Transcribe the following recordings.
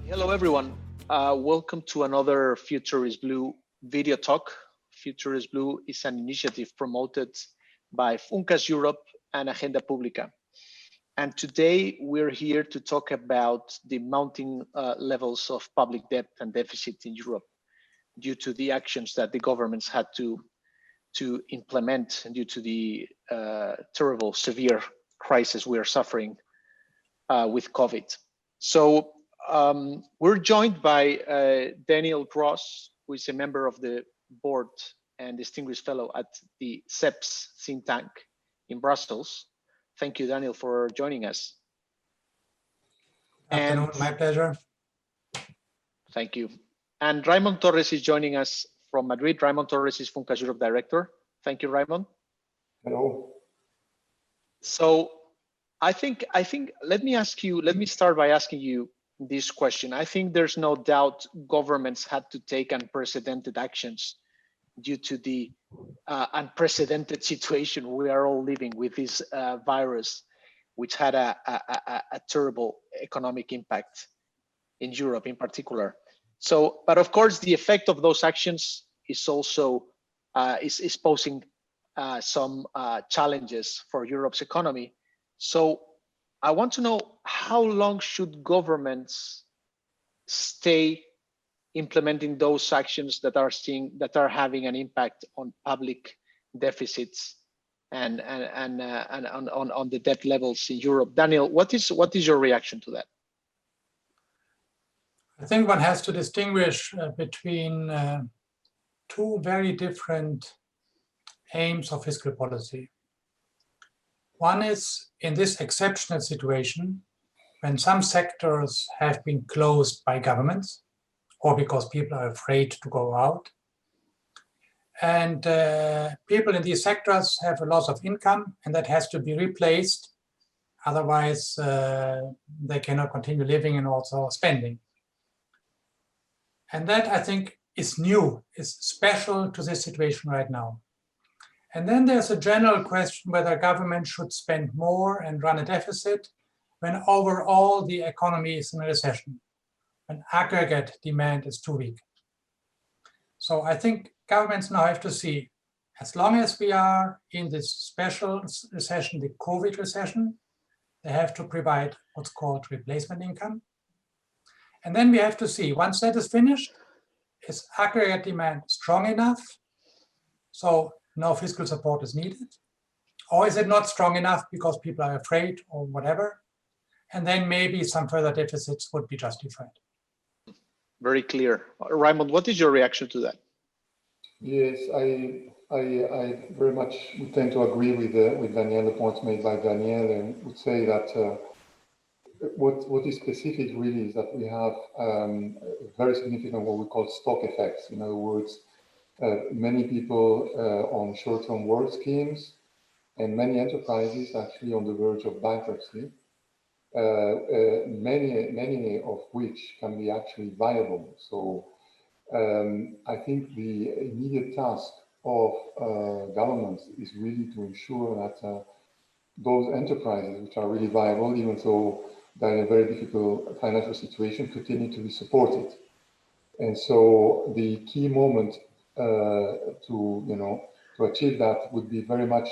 Hello, everyone. Welcome to another Future is Blue video talk. Future is Blue is an initiative promoted by Funcas Europe and Agenda Pública. And today we're here to talk about the mounting levels of public debt and deficit in Europe due to the actions that the governments had to implement due to the terrible, severe crisis we are suffering with COVID. So we're joined by Daniel Gros, who is a member of the board and distinguished fellow at the CEPS think tank in Brussels. Thank you, Daniel, for joining us. Afternoon, my pleasure. Thank you. And Raymond Torres is joining us from Madrid. Raymond Torres is Funcas Europe Director. Thank you, Raymond. Hello. So I think let me start by asking you this question. I think there's no doubt governments had to take unprecedented actions due to the unprecedented situation we are all living with this virus, which had a terrible economic impact in Europe in particular. So, but of course, the effect of those actions is also is posing some challenges for Europe's economy. So I want to know, how long should governments stay implementing those actions that are having an impact on public deficits and on the debt levels in Europe? Daniel, what is your reaction to that? I think one has to distinguish between two very different aims of fiscal policy. One is in this exceptional situation when some sectors have been closed by governments or because people are afraid to go out. And people in these sectors have a loss of income, and that has to be replaced. Otherwise, they cannot continue living and also spending. And that, I think, is new, is special to this situation right now. And then there's a general question whether government should spend more and run a deficit when overall the economy is in a recession, when aggregate demand is too weak. So I think governments now have to see, as long as we are in this special recession, the COVID recession, they have to provide what's called replacement income. And then we have to see, once that is finished, is aggregate demand strong enough so no fiscal support is needed? Or is it not strong enough because people are afraid or whatever? And then maybe some further deficits would be justified. Very clear. Raymond, what is your reaction to that? Yes, I very much would tend to agree with Daniel, the points made by Daniel, and would say that what is specific really is that we have very significant what we call stock effects. In other words, many people on short-term work schemes and many enterprises actually on the verge of bankruptcy, many of which can be actually viable. So I think the immediate task of governments is really to ensure that those enterprises which are really viable, even though they're in a very difficult financial situation, continue to be supported. And so the key moment to achieve that would be very much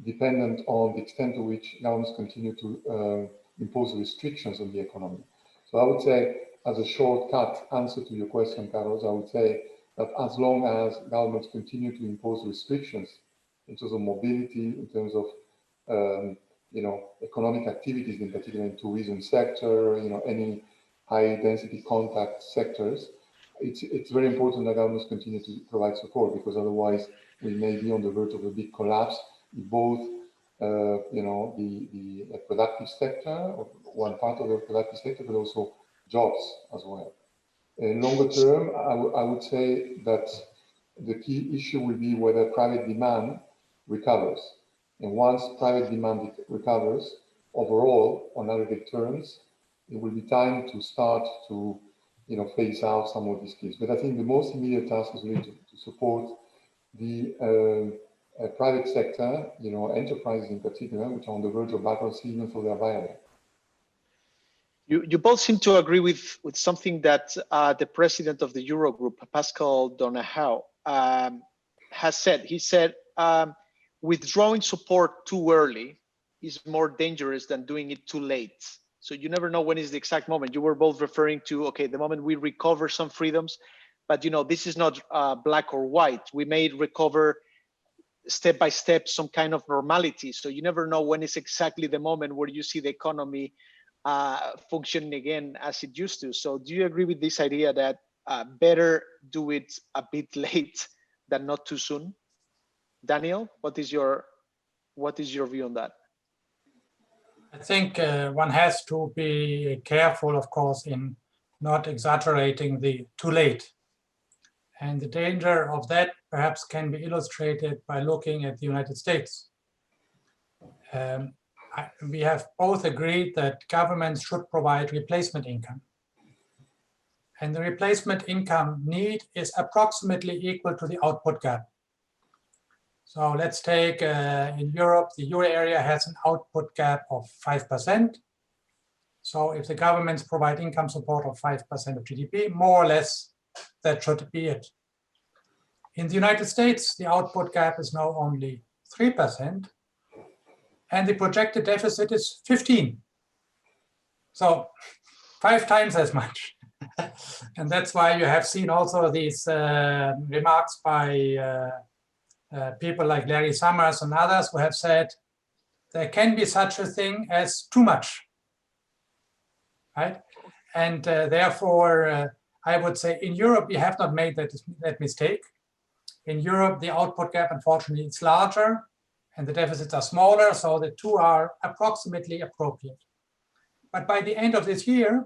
dependent on the extent to which governments continue to impose restrictions on the economy. So I would say, as a shortcut answer to your question, Carlos, I would say that as long as governments continue to impose restrictions in terms of mobility, in terms of economic activities, in particular in tourism sector, any high density contact sectors, it's very important that governments continue to provide support, because otherwise we may be on the verge of a big collapse in both the productive sector, or one part of the productive sector, but also jobs as well. In longer term, I would say that the key issue will be whether private demand recovers. And once private demand recovers, overall, on aggregate terms, it will be time to start to phase out some of these schemes. But I think the most immediate task is really to support the private sector, enterprises in particular, which are on the verge of bankruptcy, even though they're viable. You both seem to agree with something that the president of the Eurogroup, Pascal Donahue, has said. He said, withdrawing support too early is more dangerous than doing it too late. So you never know when is the exact moment. You were both referring to, okay, the moment we recover some freedoms, but this is not black or white. We may recover step by step some kind of normality. So you never know when is exactly the moment where you see the economy functioning again as it used to. So do you agree with this idea that better do it a bit late than not too soon? Daniel, what is your view on that? I think one has to be careful, of course, in not exaggerating the too late. And the danger of that perhaps can be illustrated by looking at the United States. We have both agreed that governments should provide replacement income. And the replacement income need is approximately equal to the output gap. So let's take in Europe, the euro area has an output gap of 5%. So if the governments provide income support of 5% of GDP, more or less, that should be it. In the United States, the output gap is now only 3%, and the projected deficit is 15. So 5 times as much. And that's why you have seen also these remarks by people like Larry Summers and others who have said there can be such a thing as too much, right? And therefore, I would say in Europe, we have not made that mistake. In Europe, the output gap, unfortunately, is larger and the deficits are smaller, so the two are approximately appropriate. But by the end of this year,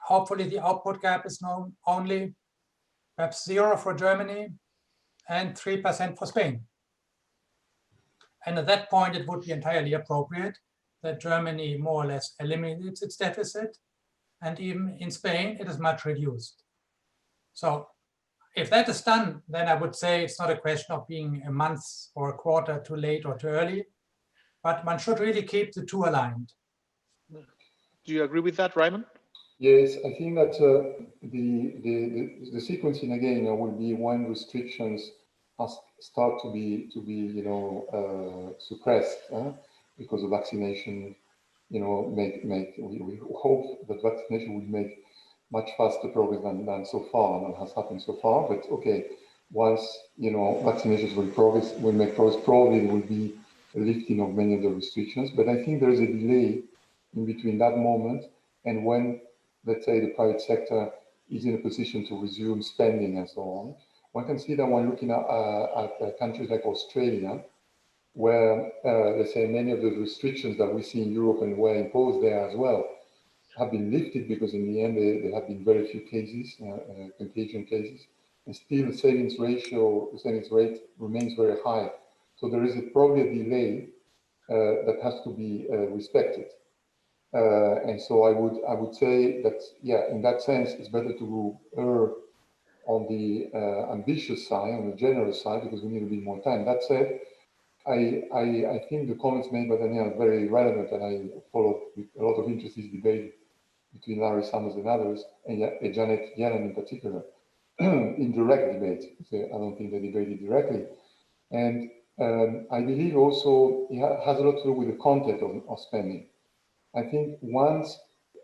hopefully the output gap is now only perhaps 0 for Germany and 3% for Spain. And at that point, it would be entirely appropriate that Germany more or less eliminates its deficit, and even in Spain, it is much reduced. So if that is done, then I would say it's not a question of being a month or a quarter too late or too early, but one should really keep the two aligned. Do you agree with that, Raymond? Yes, I think that the sequencing again will be when restrictions start to be suppressed because of vaccination. We hope that vaccination would make much faster progress than so far, than has happened so far. But okay, once vaccinations will make progress, probably there will be a lifting of many of the restrictions. But I think there is a delay in between that moment and when, let's say, the private sector is in a position to resume spending and so on. One can see that when looking at countries like Australia, where, let's say, many of the restrictions that we see in Europe and were imposed there as well have been lifted because in the end there have been very few cases, contagion cases, and still the savings rate remains very high. So there is probably a delay that has to be respected. And so I would say that, yeah, in that sense, it's better to err on the ambitious side, on the generous side, because we need a bit more time. That said, I think the comments made by Daniel are very relevant, and I followed with a lot of interest this debate between Larry Summers and others, and Janet Yellen in particular, in direct debate. I don't think they debated directly. And I believe also it has a lot to do with the content of spending. I think once,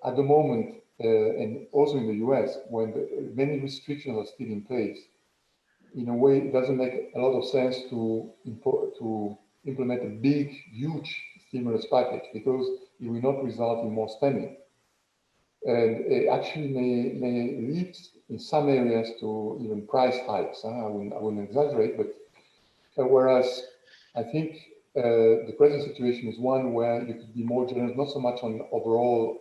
at the moment, and also in the US, when many restrictions are still in place, in a way, it doesn't make a lot of sense to implement a big, huge stimulus package because it will not result in more spending. And it actually may lead in some areas to even price hikes. I wouldn't exaggerate, but whereas I think the present situation is one where you could be more generous, not so much on overall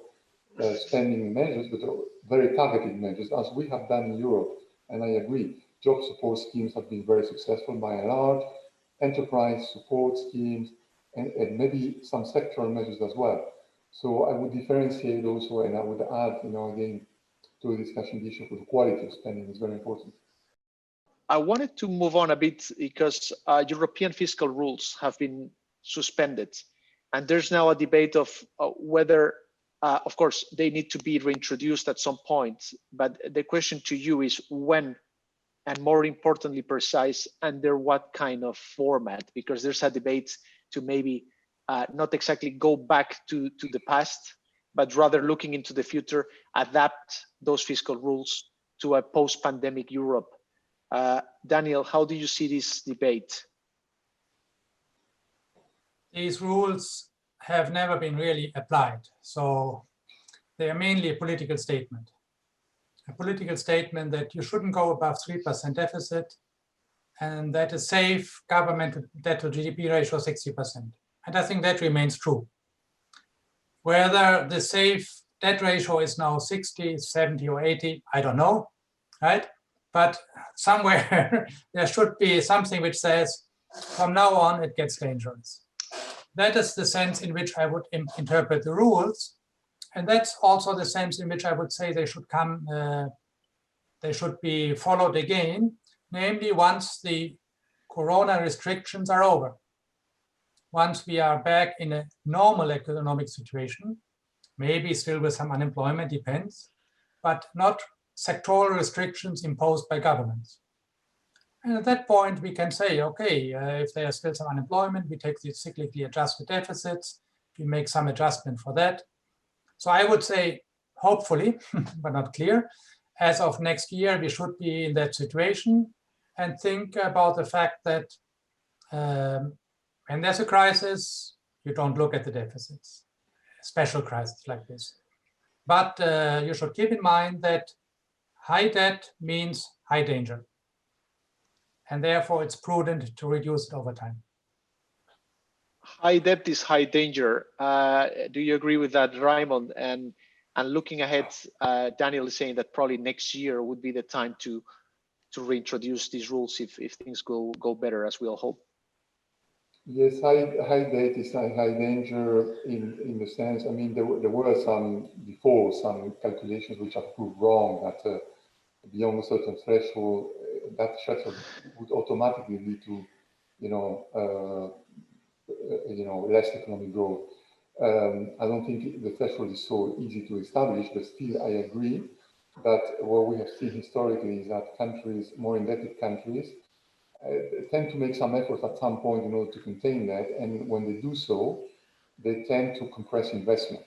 spending measures, but very targeted measures, as we have done in Europe. And I agree, job support schemes have been very successful by and large, enterprise support schemes, and maybe some sectoral measures as well. So I would differentiate also, and I would add, again, to the discussion, the issue of the quality of spending is very important. I wanted to move on a bit because European fiscal rules have been suspended. And there's now a debate of whether Of course, they need to be reintroduced at some point, but the question to you is when, and more importantly, precise, under what kind of format? Because there's a debate to maybe not exactly go back to the past, but rather looking into the future, adapt those fiscal rules to a post-pandemic Europe. Daniel, how do you see this debate? These rules have never been really applied, so they are mainly a political statement. A political statement that you shouldn't go above 3% deficit, and that a safe government debt to GDP ratio 60%. And I think that remains true. Whether the safe debt ratio is now 60, 70, or 80, I don't know, right? But somewhere there should be something which says, from now on, it gets dangerous. That is the sense in which I would interpret the rules. And that's also the sense in which I would say they should come, they should be followed again, namely once the corona restrictions are over. Once we are back in a normal economic situation, maybe still with some unemployment, depends, but not sectoral restrictions imposed by governments. And at that point, we can say, okay, if there is still some unemployment, we take the cyclically adjusted deficits, we make some adjustment for that. So I would say, hopefully, but not clear, as of next year, we should be in that situation and think about the fact that when there's a crisis, you don't look at the deficits, special crisis like this. But you should keep in mind that high debt means high danger. And therefore, it's prudent to reduce it over time. High debt is high danger. Do you agree with that, Raymond? And looking ahead, Daniel is saying that probably next year would be the time to reintroduce these rules if things go better, as we all hope. Yes, high debt is high danger in the sense, I mean, there were some before, some calculations which have proved wrong, that beyond a certain threshold, that threshold would automatically lead to, less economic growth. I don't think the threshold is so easy to establish, but still I agree that what we have seen historically is that countries, more indebted countries, tend to make some efforts at some point in order to contain that, and when they do so, they tend to compress investment.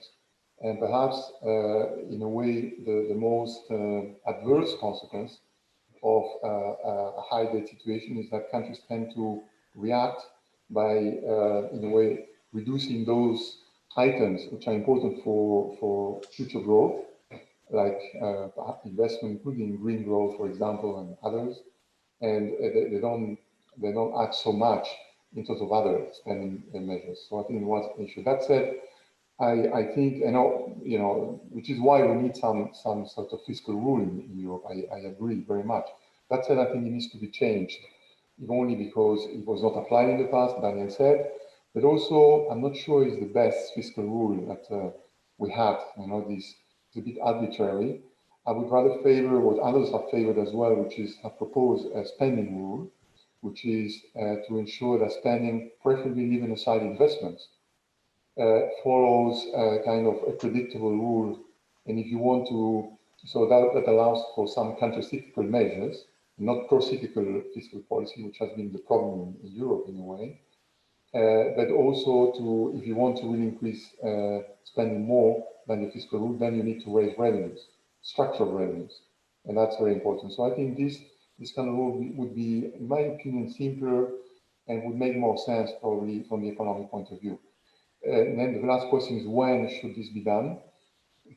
And perhaps, in a way, the most adverse consequence of a high debt situation is that countries tend to react by, in a way, reducing those items which are important for future growth, like investment, including green growth, for example, and others. And they don't act so much in terms of other spending measures. So I think it was an issue. That said, I think, which is why we need some sort of fiscal rule in Europe. I agree very much. That said, I think it needs to be changed, if only because it was not applied in the past, Daniel said, but also I'm not sure it's the best fiscal rule that we have. This is a bit arbitrary. I would rather favor what others have favored as well, which is have proposed a spending rule, which is to ensure that spending, preferably leaving aside investments, follows kind of a predictable rule. And if you want to, so that allows for some counter-cyclical measures, not pro-cyclical fiscal policy, which has been the problem in Europe in a way, but also to, if you want to really increase spending more than the fiscal rule, then you need to raise revenues, structural revenues, and that's very important. So I think this kind of rule would be, in my opinion, simpler and would make more sense probably from the economic point of view. And then the last question is, when should this be done?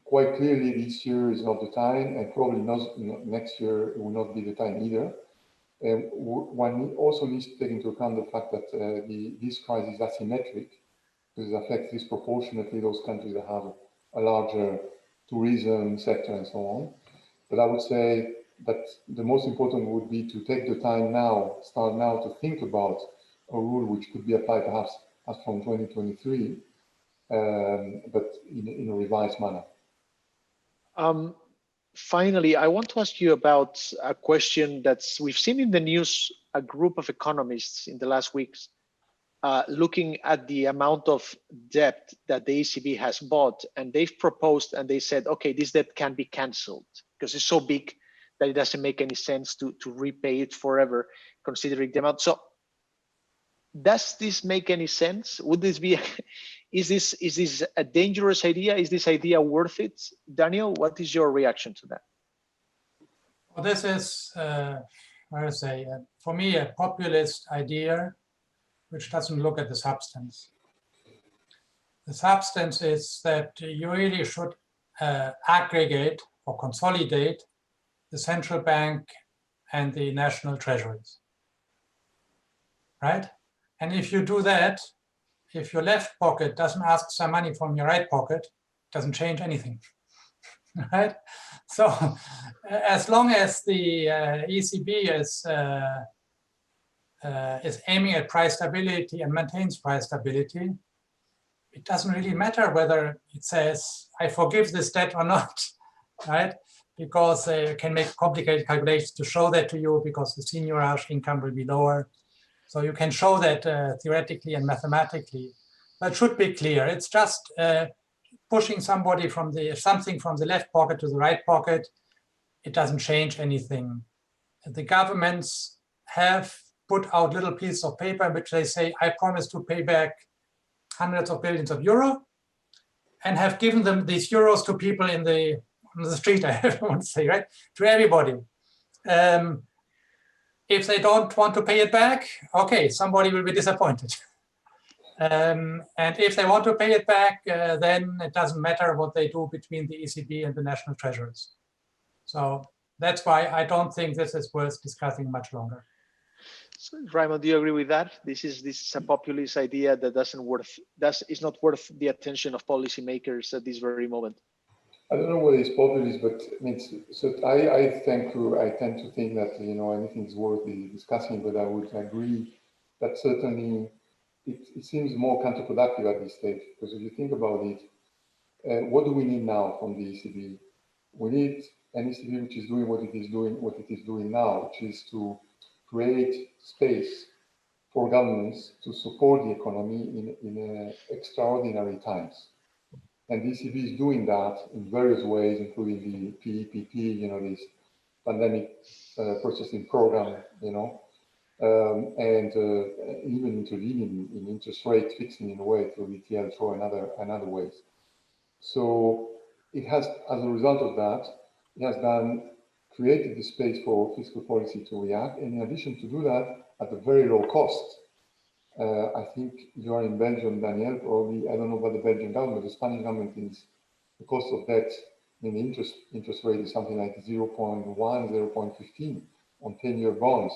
Quite clearly, this year is not the time, and probably not, next year will not be the time either. One also needs to take into account the fact that this crisis is asymmetric, because it affects disproportionately those countries that have a larger tourism sector and so on. But I would say that the most important would be to take the time now, start now to think about a rule which could be applied perhaps as from 2023, but in a revised manner. Finally, I want to ask you about a question we've seen in the news. A group of economists in the last weeks looking at the amount of debt that the ECB has bought, and they've proposed and they said, okay, this debt can be canceled because it's so big that it doesn't make any sense to repay it forever, considering the amount. So does this make any sense? Would this be, is this a dangerous idea? Is this idea worth it? Daniel, what is your reaction to that? Well, this is, for me, a populist idea which doesn't look at the substance. The substance is that you really should aggregate or consolidate the central bank and the national treasuries, right? And if you do that, if your left pocket doesn't ask some money from your right pocket, it doesn't change anything, right? So as long as the ECB is aiming at price stability and maintains price stability, it doesn't really matter whether it says, I forgive this debt or not, right? Because you can make complicated calculations to show that to you because the seigniorage income will be lower. So you can show that theoretically and mathematically, but it should be clear. It's just pushing something from the left pocket to the right pocket. It doesn't change anything. The governments have put out little pieces of paper in which they say, I promise to pay back hundreds of billions of euro, and have given them these euros to people on the street, I want to say, right? To everybody. If they don't want to pay it back, okay, somebody will be disappointed. And if they want to pay it back, then it doesn't matter what they do between the ECB and the national treasuries. So that's why I don't think this is worth discussing much longer. So, Raymond, do you agree with that? This is a populist idea that is not worth the attention of policymakers at this very moment. I don't know whether it's populist, but I tend to think that anything is worth discussing. But I would agree that certainly it seems more counterproductive at this stage, because if you think about it, what do we need now from the ECB? We need an ECB which is doing what it is doing now, which is to create space for governments to support the economy in extraordinary times. And the ECB is doing that in various ways, including the PEPP, this pandemic purchasing program, and even intervening in interest rate fixing in a way through the TLTRO and other ways. So it has, as a result of that, it has created the space for fiscal policy to react. And in addition to do that, at a very low cost. I think you are in Belgium, Daniel, probably, I don't know about the Belgian government, the Spanish government is, the cost of debt, the interest rate is something like 0.1, 0.15 on 10-year bonds.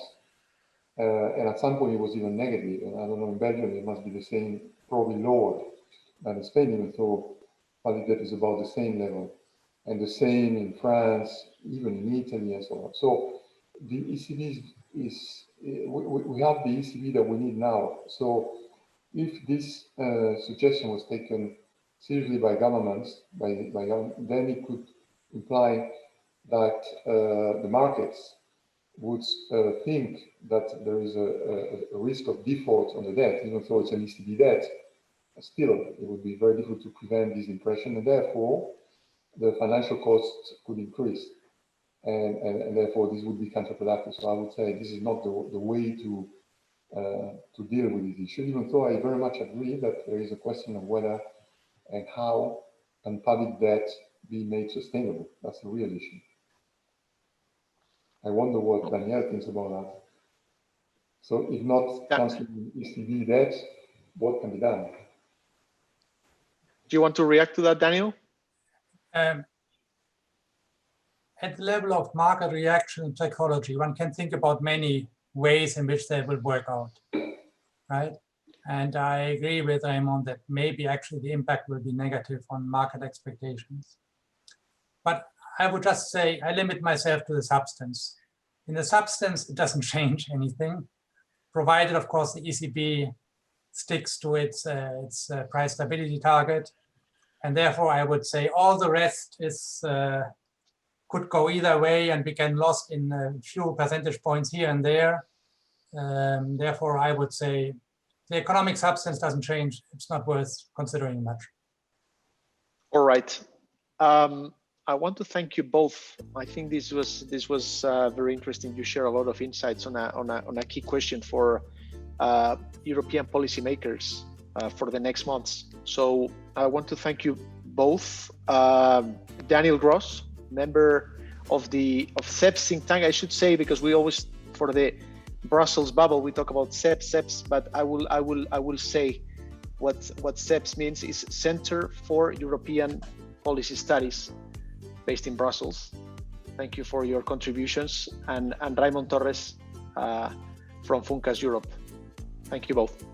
And at some point it was even negative. And I don't know, in Belgium, it must be the same, probably lower than in Spain, even though public debt is about the same level. And the same in France, even in Italy and so on. So the ECB we have the ECB that we need now. So if this suggestion was taken seriously by governments, then it could imply that the markets would think that there is a risk of default on the debt, even though it's an ECB debt. Still, it would be very difficult to prevent this impression, and therefore the financial costs could increase. And therefore this would be counterproductive. So I would say this is not the way to deal with this issue, even though I very much agree that there is a question of whether and how can public debt be made sustainable. That's the real issue. I wonder what Daniel thinks about that. So if not canceling ECB debt, what can be done? Do you want to react to that, Daniel? At the level of market reaction and psychology, one can think about many ways in which they will work out, right? And I agree with Raymond that maybe actually the impact will be negative on market expectations. But I would just say I limit myself to the substance. In the substance, it doesn't change anything, provided, of course, the ECB sticks to its price stability target. And therefore, I would say all the rest is could go either way and become lost in a few percentage points here and there. Therefore, I would say the economic substance doesn't change, it's not worth considering much. All right. I want to thank you both. I think this was very interesting. You share a lot of insights on a key question for European policymakers for the next months. So I want to thank you both. Daniel Gros, member of CEPS think tank, I should say, because we always, for the Brussels bubble, we talk about CEPS, but I will say what CEPS means is Center for European Policy Studies, based in Brussels. Thank you for your contributions, and Raymond Torres from Funcas Europe. Thank you both.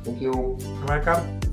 Thank you. You're welcome.